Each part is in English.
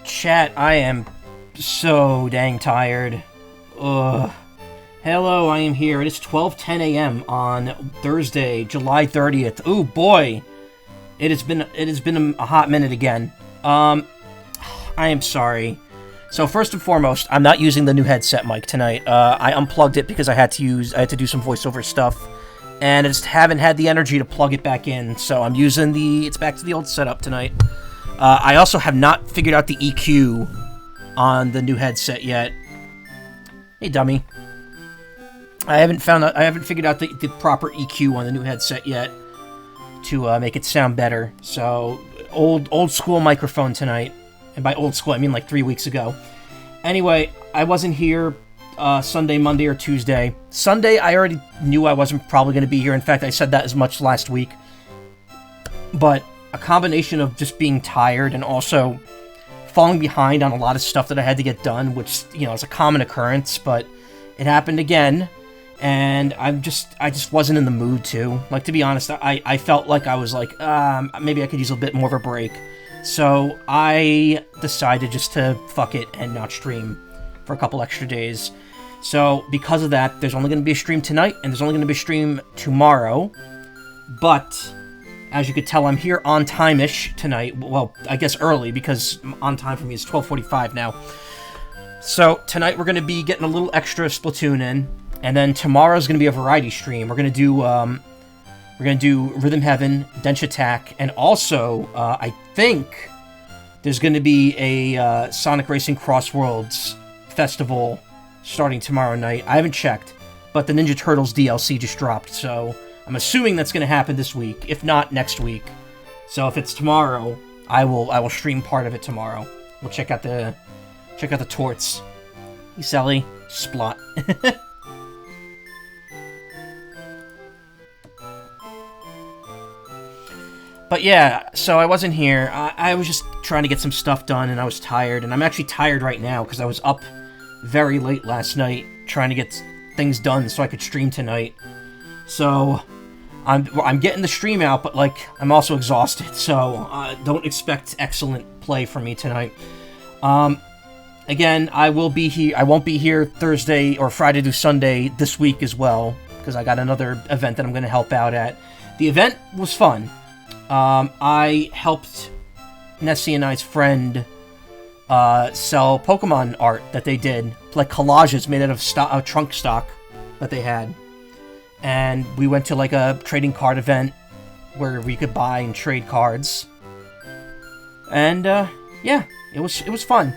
Chat, I am so dang tired. Ugh. Hello, I am here. It is 12:10 a.m. on Thursday, July 30th. Ooh, boy. It has been a hot minute again. I am sorry. So first and foremost, I'm not using the new headset mic tonight. I unplugged it because I had to do some voiceover stuff, and I just haven't had the energy to plug it back in. So I'm using it's back to the old setup tonight. I also have not figured out the EQ on the new headset yet. Hey, dummy. I haven't figured out the proper EQ on the new headset yet to make it sound better. So old school microphone tonight, and by old school I mean like 3 weeks ago. Anyway, I wasn't here Sunday, Monday, or Tuesday. Sunday I already knew I wasn't probably going to be here. In fact, I said that as much last week. But a combination of just being tired and also falling behind on a lot of stuff that I had to get done, which, you know, is a common occurrence, but it happened again, and I just wasn't in the mood to. Like, to be honest, I felt like I was like, maybe I could use a bit more of a break. So I decided just to fuck it and not stream for a couple extra days. So because of that, there's only going to be a stream tonight, and there's only going to be a stream tomorrow, but as you could tell, I'm here on time-ish tonight. Well, I guess early, because on time for me is 12:45 now. So tonight we're going to be getting a little extra Splatoon in, and then tomorrow's going to be a variety stream. We're going to do Rhythm Heaven, Dench Attack, and also I think there's going to be a Sonic Racing Cross Worlds festival starting tomorrow night. I haven't checked, but the Ninja Turtles DLC just dropped, so I'm assuming that's going to happen this week, if not next week. So if it's tomorrow, I will stream part of it tomorrow. We'll check out the torts. Hey, Sally. Splot. But yeah, so I wasn't here. I was just trying to get some stuff done, and I was tired. And I'm actually tired right now, because I was up very late last night trying to get things done so I could stream tonight. So I'm getting the stream out, but like I'm also exhausted, so don't expect excellent play from me tonight. Again, I won't be here Thursday or Friday through Sunday this week as well, because I got another event that I'm going to help out at. The event was fun. I helped Nessie and I's friend sell Pokemon art that they did, like collages made out of trunk stock that they had. And we went to like a trading card event where we could buy and trade cards. And yeah, it was fun.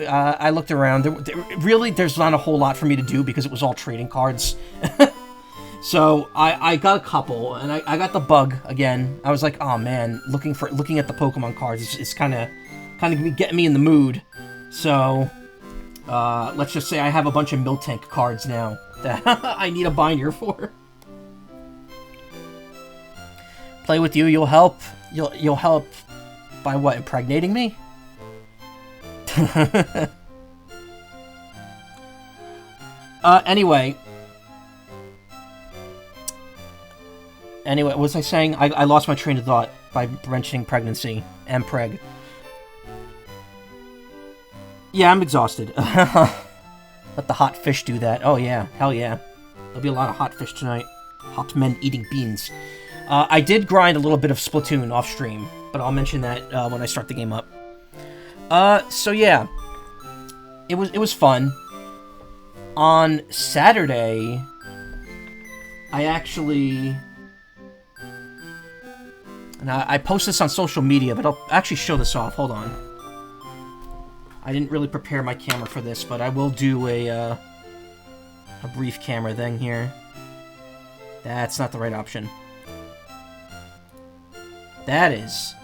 I looked around. There's not a whole lot for me to do because it was all trading cards. So I got a couple, and I got the bug again. I was like, oh man, looking at the Pokemon cards is kind of getting me in the mood. So let's just say I have a bunch of Miltank cards now that I need a binder for. Play with you, you'll help. You'll help by what? Impregnating me? Anyway, what was I saying? I lost my train of thought by mentioning pregnancy and preg. Yeah, I'm exhausted. Let the hot fish do that. Oh yeah, hell yeah. There'll be a lot of hot fish tonight. Hot men eating beans. I did grind a little bit of Splatoon off stream, but I'll mention that when I start the game up. So yeah, it was fun. On Saturday, I actually, and I post this on social media, but I'll actually show this off. Hold on. I didn't really prepare my camera for this, but I will do a brief camera thing here. That's not the right option. That is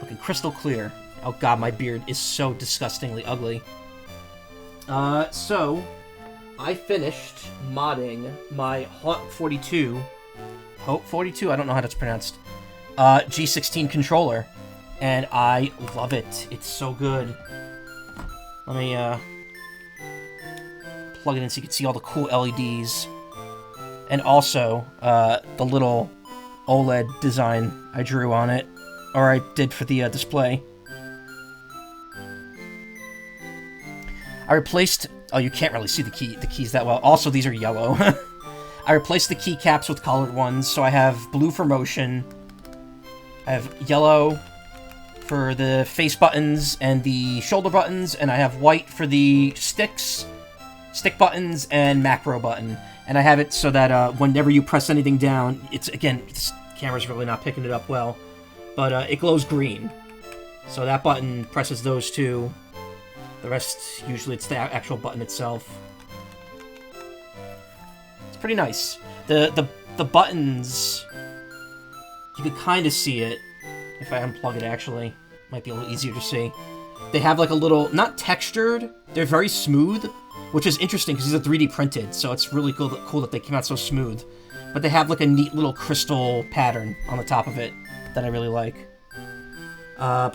looking crystal clear. Oh god, my beard is so disgustingly ugly. So I finished modding my Haute42, I don't know how that's pronounced, G16 controller, and I love it. It's so good. Let me plug it in so you can see all the cool LEDs, and also the little OLED design I drew on it, or I did for the display. I replaced... Oh, you can't really see the keys that well. Also, these are yellow. I replaced the keycaps with colored ones, so I have blue for motion. I have yellow for the face buttons and the shoulder buttons, and I have white for the stick buttons and macro button. And I have it so that whenever you press anything down, it's, again, this camera's really not picking it up well, but it glows green. So that button presses those two. The rest, usually it's the actual button itself. It's pretty nice. The buttons, you can kind of see it. If I unplug it, actually. Might be a little easier to see. They have like a little, not textured, they're very smooth, which is interesting because these are 3D printed, so it's really cool that they came out so smooth. But they have like a neat little crystal pattern on the top of it that I really like. And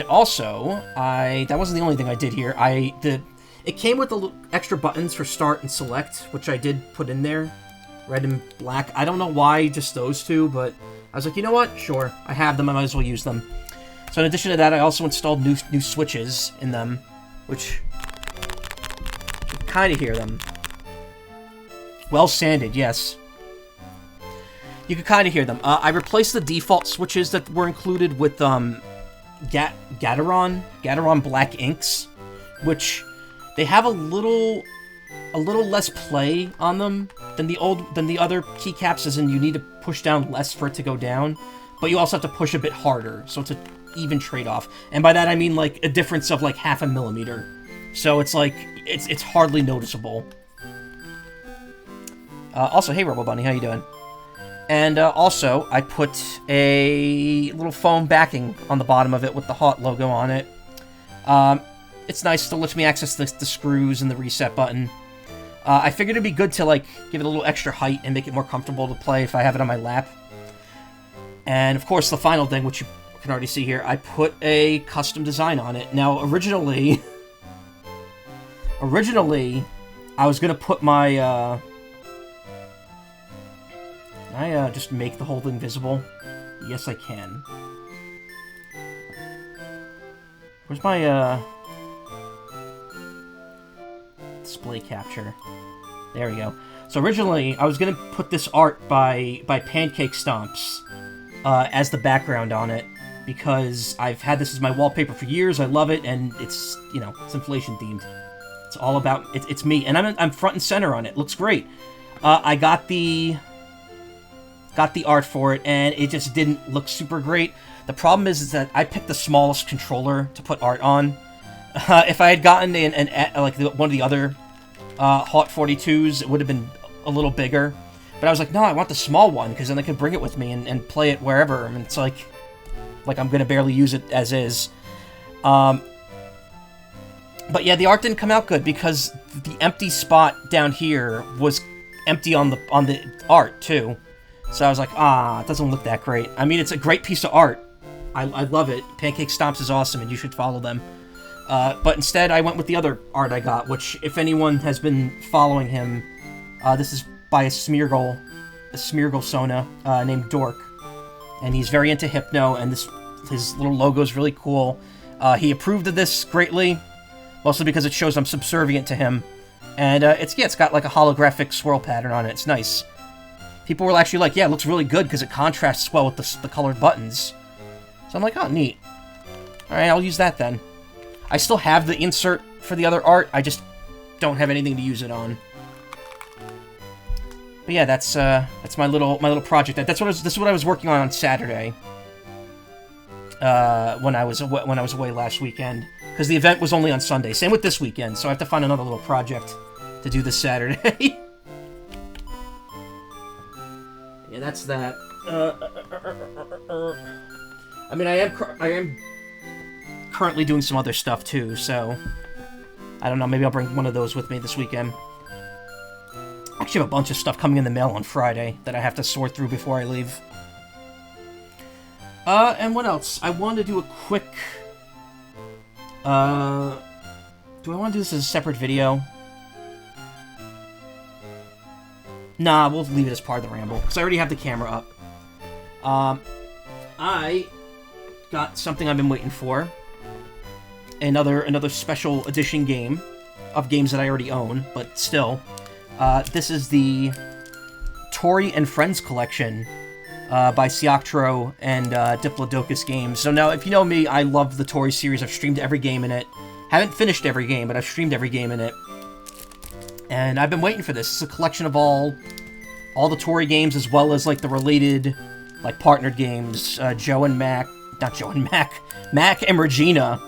also, that wasn't the only thing I did here. It came with the extra buttons for start and select, which I did put in there. Red and black. I don't know why just those two, but I was like, you know what? Sure. I have them. I might as well use them. So in addition to that, I also installed new switches in them, which you can kind of hear them. Well sanded, yes. You can kind of hear them. I replaced the default switches that were included with Gateron Black Inks, which they have a little less play on them than the other keycaps, as in you need to push down less for it to go down, but you also have to push a bit harder, so it's an even trade-off. And by that I mean like a difference of like 0.5 millimeter. So it's like it's hardly noticeable. Also, hey Rumble Bunny, how you doing? And also, I put a little foam backing on the bottom of it with the Haute logo on it. It's nice to let me access the screws and the reset button. I figured it'd be good to like give it a little extra height and make it more comfortable to play if I have it on my lap. And of course, the final thing, which you can already see here, I put a custom design on it. Now, originally, I was gonna put my Can I just make the whole thing visible? Yes, I can. Where's my display capture? There we go. So originally, I was gonna put this art by Pancake Stomps as the background on it, because I've had this as my wallpaper for years. I love it, and it's, you know, it's inflation themed. It's all about it's me, and I'm front and center on it. Looks great. I got the art for it, and it just didn't look super great. The problem is that I picked the smallest controller to put art on. If I had gotten one of the other Haute42s, it would have been a little bigger. But I was like, no, I want the small one, because then I could bring it with me and play it wherever. And it's like I'm going to barely use it as is. But yeah, the art didn't come out good, because the empty spot down here was empty on the art, too. So I was like, it doesn't look that great. I mean, it's a great piece of art. I love it. Pancake Stomps is awesome, and you should follow them. But instead, I went with the other art I got, which, if anyone has been following him, this is by a Smeargle Sona named Dork. And he's very into Hypno, and his little logo is really cool. He approved of this greatly, mostly because it shows I'm subservient to him. And it's got like a holographic swirl pattern on it. It's nice. People were actually like, yeah, it looks really good because it contrasts well with the colored buttons. So I'm like, oh, neat. Alright, I'll use that then. I still have the insert for the other art, I just don't have anything to use it on. But yeah, that's my little project. This is what I was working on Saturday. When I was away last weekend, because the event was only on Sunday. Same with this weekend, so I have to find another little project to do this Saturday. Yeah, that's that. I mean, I am currently doing some other stuff too, so I don't know. Maybe I'll bring one of those with me this weekend. I actually have a bunch of stuff coming in the mail on Friday that I have to sort through before I leave. And what else? I wanted to do a quick... do I want to do this as a separate video? Nah, we'll leave it as part of the ramble, because I already have the camera up. I got something I've been waiting for. Another special edition game of games that I already own, but still. This is the Toree and Friends Collection by Haute42 and Diplodocus Games. So now, if you know me, I love the Toree series. I've streamed every game in it. Haven't finished every game, but I've streamed every game in it. And I've been waiting for this. It's a collection of all the Toree games, as well as like the related, like partnered games. Mac and Regina.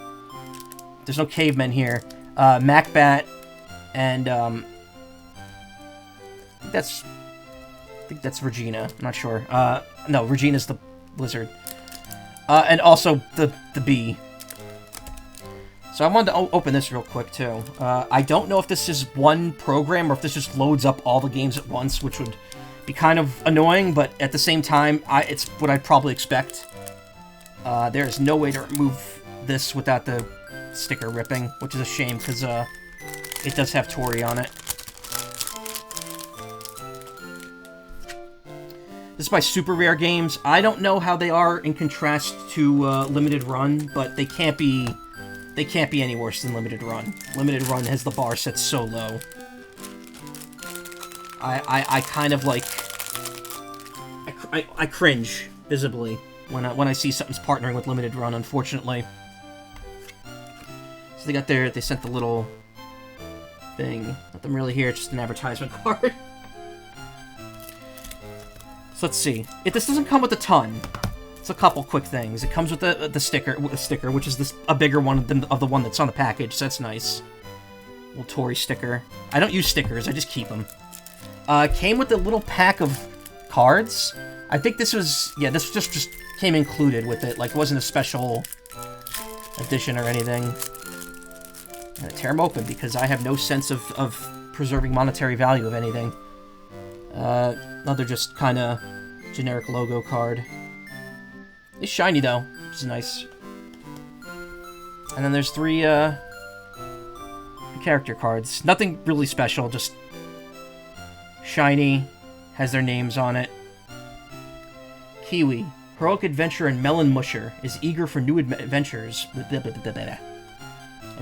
There's no cavemen here. Macbat and I think that's Regina. I'm not sure. No, Regina's the lizard. And also the bee. So I wanted to open this real quick, too. I don't know if this is one program or if this just loads up all the games at once, which would be kind of annoying, but at the same time, it's what I'd probably expect. There is no way to remove this without the sticker ripping, which is a shame, because it does have Toree on it. This is by Super Rare Games. I don't know how they are in contrast to Limited Run, but they can't be any worse than Limited Run. Limited Run has the bar set so low. I kind of like... I cringe, visibly, when I see something's partnering with Limited Run, unfortunately. So they sent the little thing. Nothing really here, it's just an advertisement card. So let's see. This doesn't come with a ton. It's a couple quick things. It comes with the sticker, which is a bigger one of the one that's on the package, so that's nice. Little Toree sticker. I don't use stickers, I just keep them. Came with a little pack of cards. I think this was... Yeah, this just came included with it. Like, it wasn't a special edition or anything. I'm gonna tear them open because I have no sense of preserving monetary value of anything. Another just kind of generic logo card. It's shiny, though, which is nice. And then there's three character cards. Nothing really special, just shiny, has their names on it. Kiwi, heroic adventurer and melon musher, is eager for new adventures. And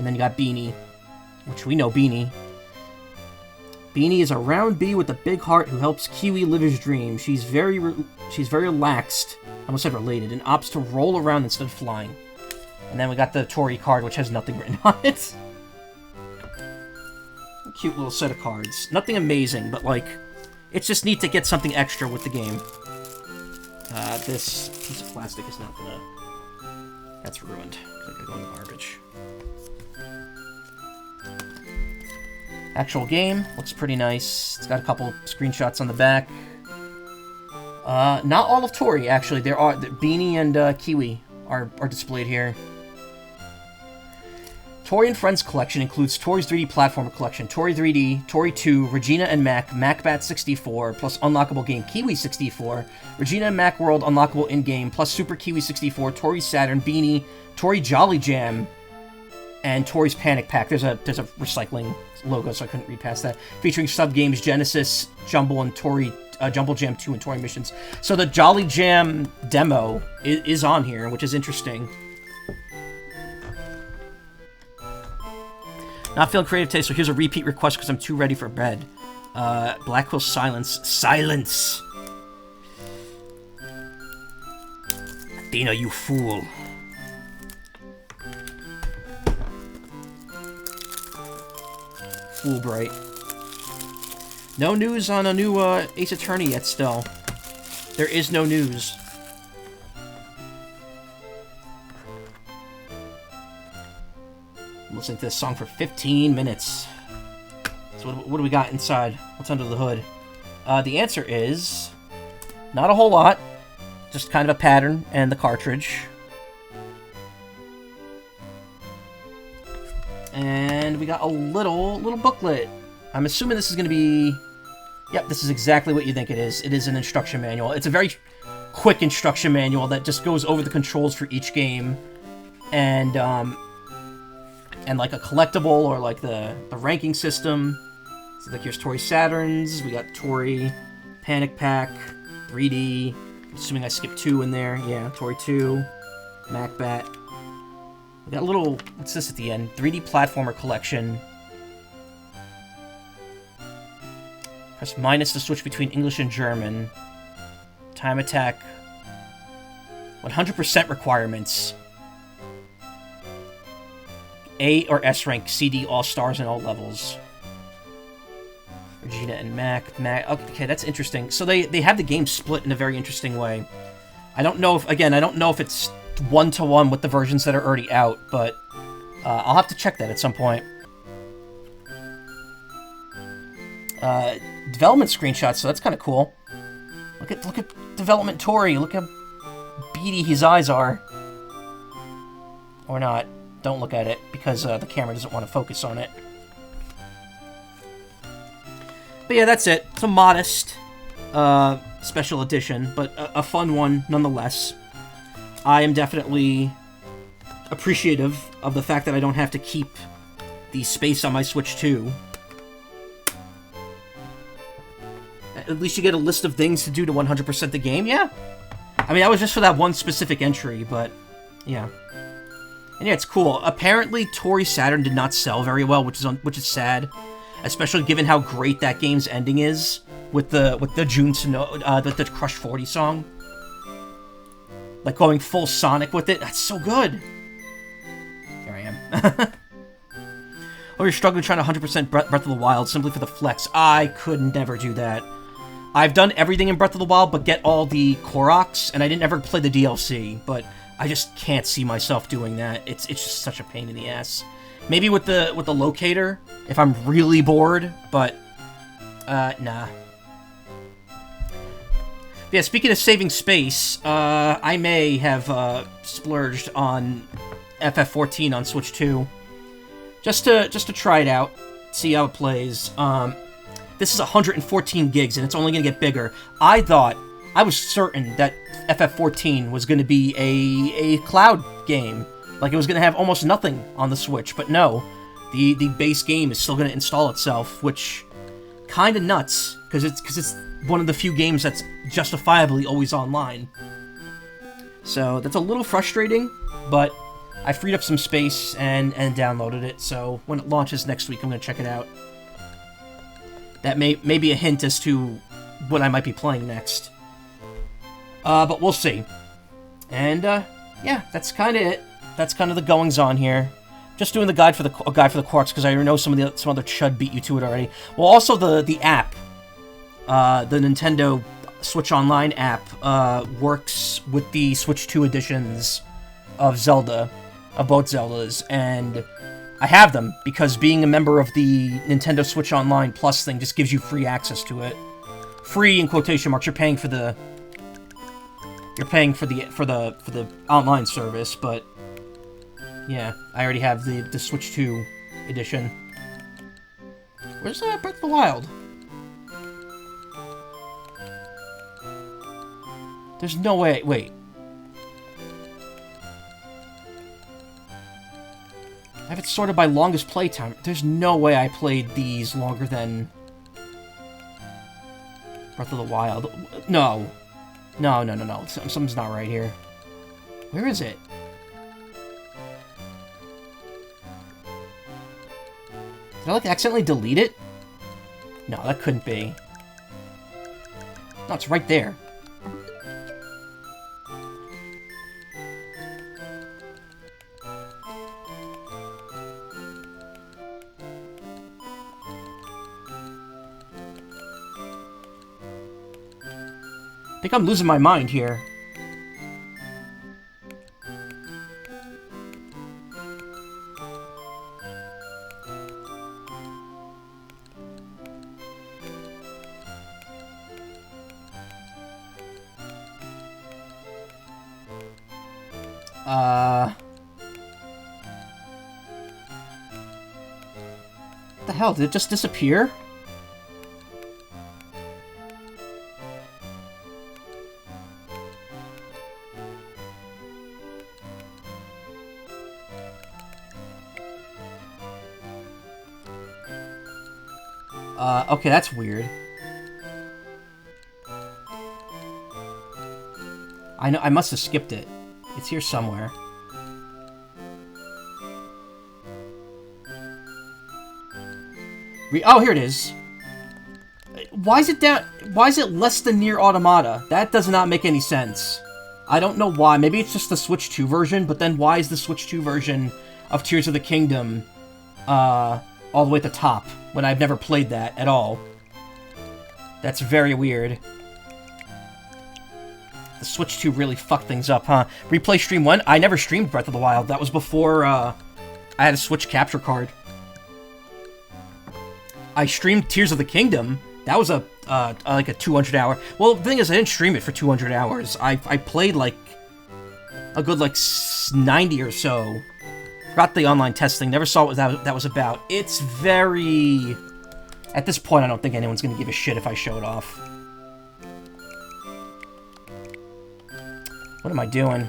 then you got Beanie, which we know Beanie. Beanie is a round bee with a big heart who helps Kiwi live his dream. She's very relaxed, I almost said related, and opts to roll around instead of flying. And then we got the Toree card, which has nothing written on it. A cute little set of cards. Nothing amazing, but like, it's just neat to get something extra with the game. This piece of plastic is not gonna... That's ruined. I think I go in the garbage. Actual game looks pretty nice. It's got a couple screenshots on the back. Not all of Toree, actually. Beanie and Kiwi are displayed here. Toree and Friends Collection includes Toree's 3D Platformer Collection, Toree 3D, Toree 2, Regina and Mac, MacBat 64, plus unlockable game Kiwi 64, Regina and Mac World unlockable in-game, plus Super Kiwi 64, Toree Saturn, Beanie, Toree Jolly Jam, and Toree's Panic Pack. There's a recycling logo, so I couldn't read past that. Featuring sub-games Genesis, Jumble, and Toree, Jumble Jam 2 and Toree Missions. So the Jolly Jam demo is on here, which is interesting. Not feeling creative today, so here's a repeat request because I'm too ready for bed. Blackwell Silence. Silence! Athena, you fool. Fulbright. No news on a new Ace Attorney yet still. There is no news. I'm listening to this song for 15 minutes. So what do we got inside? What's under the hood? The answer is... not a whole lot. Just kind of a pattern and the cartridge. And we got a little booklet. I'm assuming this is going to be... yep, this is exactly what you think it is. It is an instruction manual. It's a very quick instruction manual that just goes over the controls for each game. And like a collectible or like the ranking system. So like here's Toree Saturns. We got Toree Panic Pack, 3D. Assuming I skipped 2 in there. Yeah, Toree 2, MacBat. We got a little, what's this at the end? 3D Platformer Collection. Press minus to switch between English and German. Time attack. 100% requirements. A or S rank, CD, all stars and all levels. Regina and Mac. Okay, that's interesting. So they have the game split in a very interesting way. I don't know if, again, I don't know if it's one-to-one with the versions that are already out, but I'll have to check that at some point. Development screenshots, so that's kind of cool. Look at development Toree. Look how beady his eyes are. Or not. Don't look at it, because the camera doesn't want to focus on it. But yeah, that's it. It's a modest special edition, but a fun one nonetheless. I am definitely appreciative of the fact that I don't have to keep the space on my Switch 2. At least you get a list of things to do to 100% the game, yeah. I mean, that was just for that one specific entry, but yeah. And yeah, it's cool. Apparently, Toree Saturn did not sell very well, which is sad, especially given how great that game's ending is with the June Snow, the Crush 40 song. Like going full Sonic with it. That's so good. Here I am. Or you're struggling trying to 100% Breath of the Wild simply for the flex. I could never do that. I've done everything in Breath of the Wild but get all the Koroks, and I didn't ever play the DLC, but I just can't see myself doing that. It's just such a pain in the ass. Maybe with the locator, if I'm really bored, but nah. Yeah, speaking of saving space, I may have splurged on FF14 on Switch 2. Just to try it out, see how it plays. This is 114 gigs, and it's only going to get bigger. I was certain that FF14 was going to be a cloud game. Like, it was going to have almost nothing on the Switch, but no. The base game is still going to install itself, which kind of nuts, because it's one of the few games that's justifiably always online. So that's a little frustrating, but I freed up some space and downloaded it, so when it launches next week, I'm going to check it out. That may be a hint as to what I might be playing next. But we'll see. And, yeah, that's kind of it. That's kind of the goings-on here. Just doing the guide for the Quarks, because I know some other chud beat you to it already. Well, also the app. The Nintendo Switch Online app works with the Switch 2 editions of Zelda, of both Zeldas, and I have them because being a member of the Nintendo Switch Online Plus thing just gives you free access to it. Free in quotation marks. You're paying for the online service, but Yeah, I already have the Switch 2 edition. Where's Breath of the Wild? There's no way... Wait. I have it sorted by longest playtime. There's no way I played these longer than... Breath of the Wild. No. No. Something's not right here. Where is it? Did I, like, accidentally delete it? No, that couldn't be. No, it's right there. I think I'm losing my mind here. What the hell? Did it just disappear? Okay, that's weird. I know, I must have skipped it. It's here somewhere. Oh, here it is. Why is it down? Why is it less than Nier Automata? That does not make any sense. I don't know why. Maybe it's just the Switch 2 version, but then why is the Switch 2 version of Tears of the Kingdom, all the way at the top, when I've never played that at all? That's very weird. The Switch 2 really fucked things up, huh? Replay Stream 1? I never streamed Breath of the Wild. That was before, I had a Switch capture card. I streamed Tears of the Kingdom. That was like a 200-hour... Well, the thing is, I didn't stream it for 200 hours. I played, like, a good, like, 90 or so. Forgot the online testing. Never saw what that was about. It's very... At this point, I don't think anyone's gonna give a shit if I show it off. What am I doing?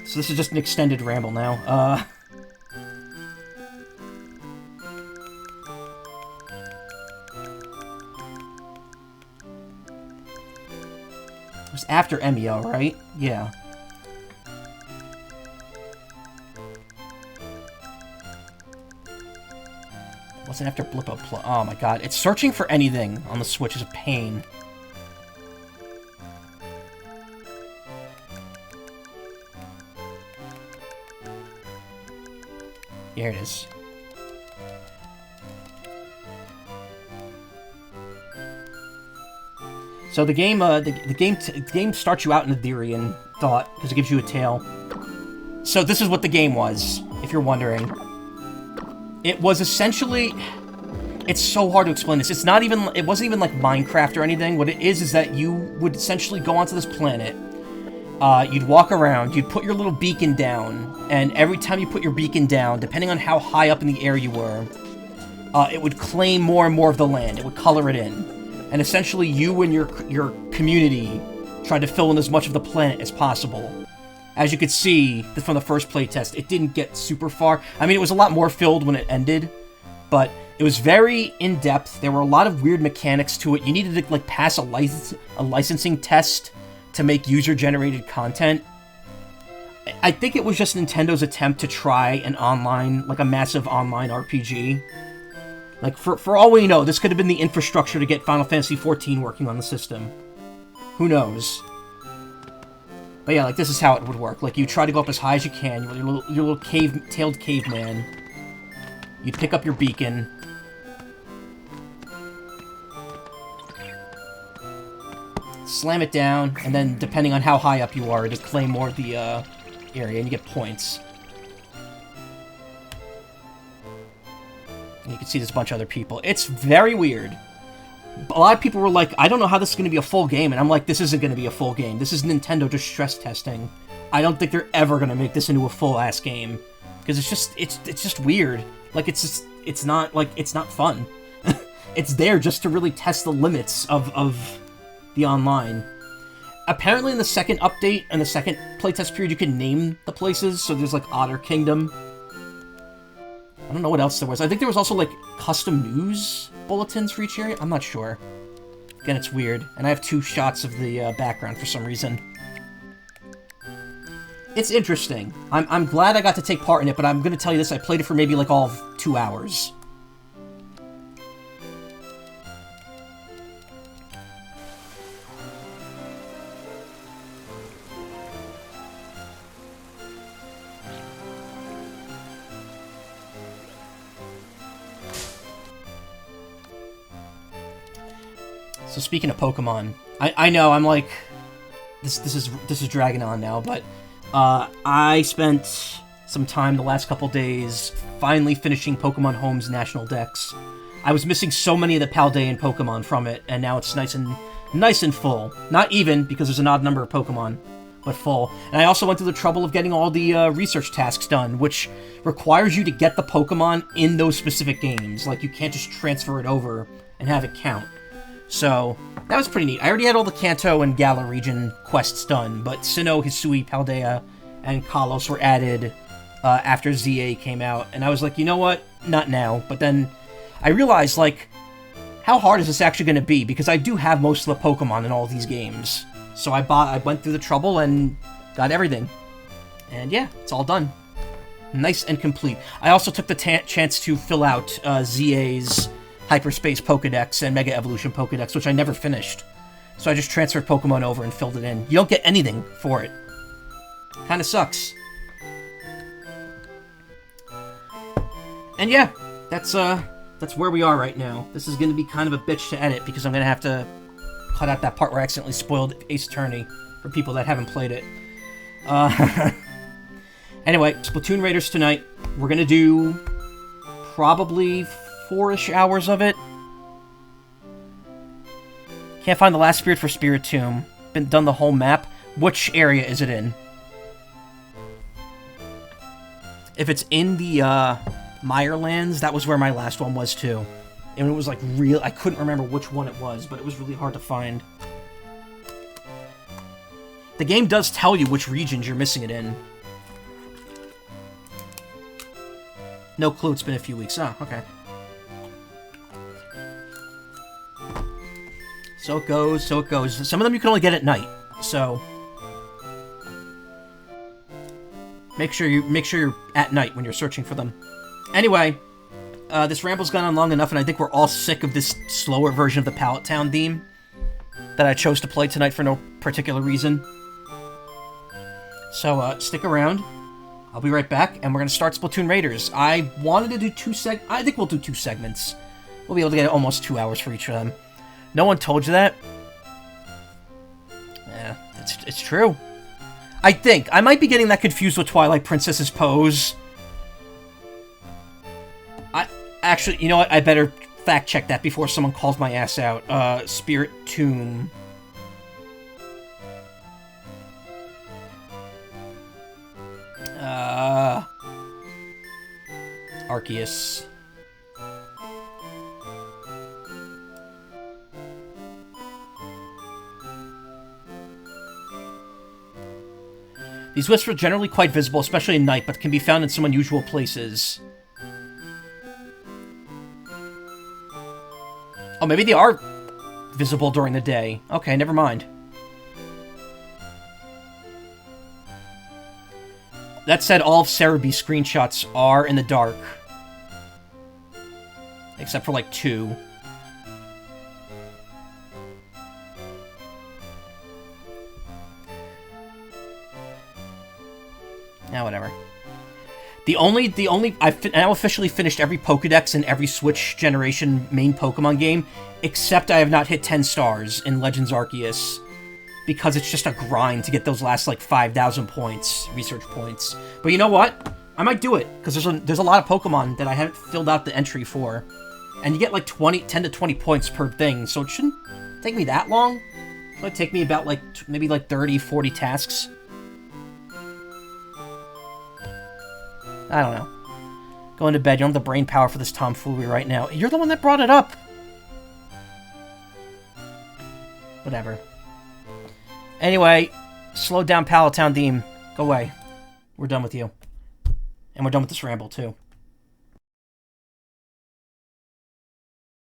So this is just an extended ramble now. It was after Emio, right? Yeah. It wasn't after Blippo Plus. Oh my god. It's searching for anything on the Switch is a pain. Here it is. So the game starts you out in a Dirian thought because it gives you a tail. So this is what the game was, if you're wondering. It was essentially... It's so hard to explain this. It's not even... It wasn't even like Minecraft or anything. What it is that you would essentially go onto this planet. You'd walk around, you'd put your little beacon down, and every time you put your beacon down, depending on how high up in the air you were, it would claim more and more of the land. It would color it in. And essentially, you and your community tried to fill in as much of the planet as possible. As you could see from the first playtest, it didn't get super far. I mean, it was a lot more filled when it ended, but it was very in-depth. There were a lot of weird mechanics to it. You needed to, like, pass a licensing test to make user-generated content. I think it was just Nintendo's attempt to try an online, like a massive online RPG. Like, for all we know, this could have been the infrastructure to get Final Fantasy XIV working on the system. Who knows? But yeah, like, this is how it would work. Like, you try to go up as high as you can, your little tailed caveman. You'd pick up your beacon. Slam it down, and then, depending on how high up you are, it'll claim more of the, area, and you get points. And you can see there's a bunch of other people. It's very weird. A lot of people were like, I don't know how this is going to be a full game, and I'm like, this isn't going to be a full game. This is Nintendo just stress testing. I don't think they're ever going to make this into a full-ass game. because it's just weird. Like it's not fun. It's there just to really test the limits of the online. Apparently in the second update and the second playtest period, you can name the places. So there's like Otter Kingdom. I don't know what else there was. I think there was also like custom news bulletins for each area. I'm not sure. Again, it's weird. And I have 2 shots of the background for some reason. It's interesting. I'm glad I got to take part in it, but I'm going to tell you this. I played it for maybe like all of 2 hours. So speaking of Pokemon, I know I'm like this is dragging on now, but I spent some time the last couple days finally finishing Pokemon Home's National Dex. I was missing so many of the Paldean Pokemon from it, and now it's nice and full. Not even, because there's an odd number of Pokemon, but full. And I also went through the trouble of getting all the research tasks done, which requires you to get the Pokemon in those specific games. Like, you can't just transfer it over and have it count. So, that was pretty neat. I already had all the Kanto and Galar region quests done, but Sinnoh, Hisui, Paldea, and Kalos were added after ZA came out, and I was like, you know what? Not now. But then I realized, like, how hard is this actually going to be? Because I do have most of the Pokemon in all of these games. So I went through the trouble and got everything. And yeah, it's all done. Nice and complete. I also took the chance to fill out ZA's Hyperspace Pokedex and Mega Evolution Pokedex, which I never finished. So I just transferred Pokemon over and filled it in. You don't get anything for it. Kinda sucks. And yeah, that's where we are right now. This is gonna be kind of a bitch to edit, because I'm gonna have to cut out that part where I accidentally spoiled Ace Attorney for people that haven't played it. Anyway, Splatoon Raiders tonight. We're gonna do probably 4-ish hours of it. Can't find the last spirit for Spirit Tomb. Been done the whole map. Which area is it in? If it's in the Mirelands, that was where my last one was too. And it was like real. I couldn't remember which one it was, but it was really hard to find. The game does tell you which regions you're missing it in. No clue, it's been a few weeks. Oh, okay. So it goes, so it goes. Some of them you can only get at night, so make sure you're at night when you're searching for them. Anyway, this ramble's gone on long enough, and I think we're all sick of this slower version of the Pallet Town theme that I chose to play tonight for no particular reason. So stick around. I'll be right back, and we're gonna start Splatoon Raiders. I wanted to do I think we'll do 2 segments. We'll be able to get almost 2 hours for each of them. No one told you that? Yeah, it's true. I think. I might be getting that confused with Twilight Princess's pose. Actually, you know what? I better fact check that before someone calls my ass out. Spirit Tomb. Arceus. These wisps are generally quite visible, especially at night, but can be found in some unusual places. Oh, maybe they are visible during the day. Okay, never mind. That said, all of Cerebee's screenshots are in the dark. Except for, like, 2. Yeah, whatever. I've now officially finished every Pokedex in every Switch generation main Pokemon game, except I have not hit 10 stars in Legends Arceus, because it's just a grind to get those last, like, 5,000 points, research points. But you know what? I might do it, because there's a lot of Pokemon that I haven't filled out the entry for, and you get, like, 10 to 20 points per thing, so it shouldn't take me that long. It might take me about, like, maybe, like, 30, 40 tasks. I don't know. Going to bed. You don't have the brain power for this tomfoolery right now. You're the one that brought it up. Whatever. Anyway, slow down Palatown Theme. Go away. We're done with you. And we're done with this ramble, too.